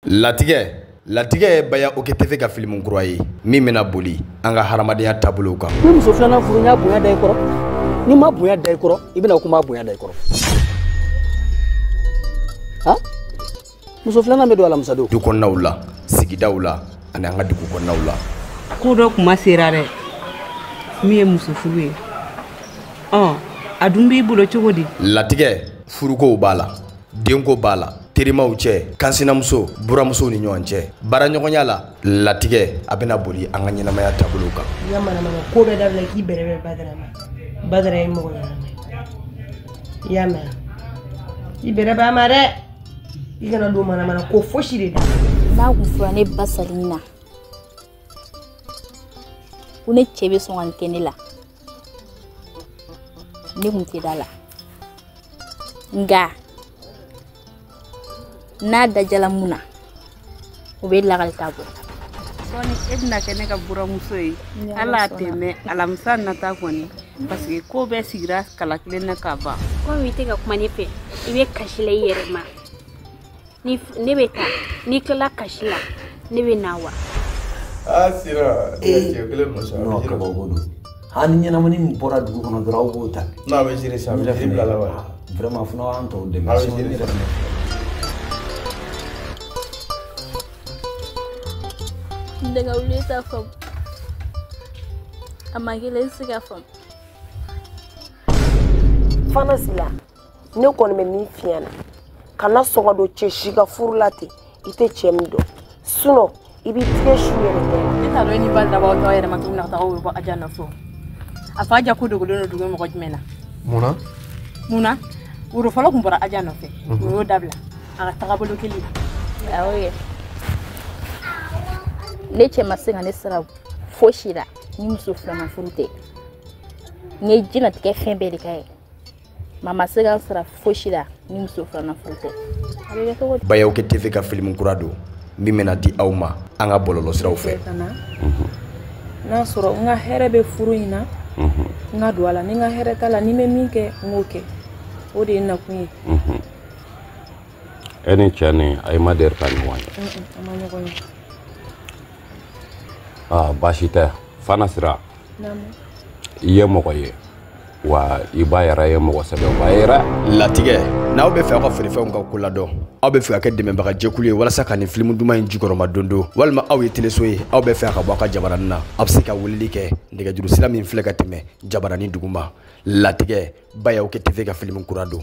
Latigɛ baya o kɛ tɛ fɛ ka film kura ye min bɛna boli an ka hadamadenya taabolo kan. Ni muso filanan furu nya bonya da I kɔrɔ ni ma bonya da I kɔrɔ I bɛna kuma bonya da I kɔrɔ. Ha? Muso filanan bɛ don alamisa don. Du kɔnɔnaw la, sigidaw la ani an ka dugu kɔnɔnaw la. Ko dɔ kuma sera dɛ. Min ye muso furu ye. A dun b'i bolo cogo di? Latigɛ furukow b'a la, denko b'a la, terimaw cɛ, kansinamuso, buramuso ni ɲɔgɔn cɛ. Baaraɲɔgɔnya la, latigɛ a bɛna boli an ka ɲɛnamaya taabolo kan. I ka manamana ko bɛɛ dabila k'i bɛrɛbɛrɛ Badara ma. Badara ye mɔgɔ ɲɛnama ye. I y'a mɛn? I bɛrɛbɛrɛ a ma dɛ. I kana don manamana ko fosi de da. N'a kun fɔra ne ba sali na ko ne cɛ bɛ sɔn ka nin kɛ ne la ne kun tɛ da la nka n'a dajala mun na o bɛ lagali ta bɔ. Sɔɔni e bɛna kɛ ne ka buramuso ye ala a tɛmɛ alamisa nata kɔni parce que ko bɛɛ sigira kala kelen na ka ban. Komi I tɛ ka kuma ne fɛ I bɛ kasi la I yɛrɛ ma ne bɛ taa n'i tilala kasi la ne bɛ na wa. Sira cɛ kelen muso n'o kabago don hali ɲɛnamani min bɔra dugu kɔnɔ dɔrɔn aw b'o ta. n'a bɛ jiri sa jiri bila la wa vraiment fana an tɔw dɛmɛ. a bɛ jiri sa Daga wuli ta fam a ma kelen se ka fam. Fana sila ne kɔni bɛ min f'i ɲɛna kana sɔgɔ don cɛ si ka furu la ten I tɛ cɛ min dɔn sinon I b'i tigɛ su yɛrɛ dɛ. Ne t'a dɔn ni Badara b'aw tɔgɔ yɛrɛ ma tuguni ka taa aw bɛ bɔ Aja nɔfɛ o. A fa Aja ko dogolen don dugu mɔgɔ jumɛn na? Munna? Woro fɔlɔ kun bɔra Aja nɔfɛ o y'o dabila a ka tagabolo kelen. Awɔ ye ne cɛ ma se ka ne sara fosi la ni muso filanan furu tɛ n ye jinatigɛ fɛn bɛɛ de k'a ye ma ma se ka sara fosi la ni muso filanan furu tɛ a bɛ kɛ cogo di. Bayaw kɛ TV ka film kura don min bɛna di aw ma an ka bɔlɔlɔ siraw fɛ. N'a sɔrɔ n ka hɛrɛ bɛ furu in na n ka don a la ni n ka hɛrɛ t'a la ni n bɛ min kɛ n k'o kɛ o de ye nakun ye. E ni cɛ ni a ma deli ka ɲɔgɔn ye. A ma ɲɔgɔn ye. Baasi tɛ Fana Sira Naamu. I ye mɔgɔ ye wa I ba yɛrɛ ye mɔgɔ sɛbɛnba ye dɛ. Latigɛ n'aw bɛ fɛ aw ka feerefɛnw ka ko ladɔn aw bɛ fɛ ka kɛ dɛmɛbaga jɛkulu ye walasa ka nin film duman in jukɔrɔma dondo walima aw ye teleso ye aw bɛ fɛ ka bɔ aw ka jabaranin na aw bɛ se ka weleli kɛ nɛgɛjuru sira min filɛ ka tɛmɛ jabaranin duguma Latigɛ Bayaw kɛ TV ka film kura don.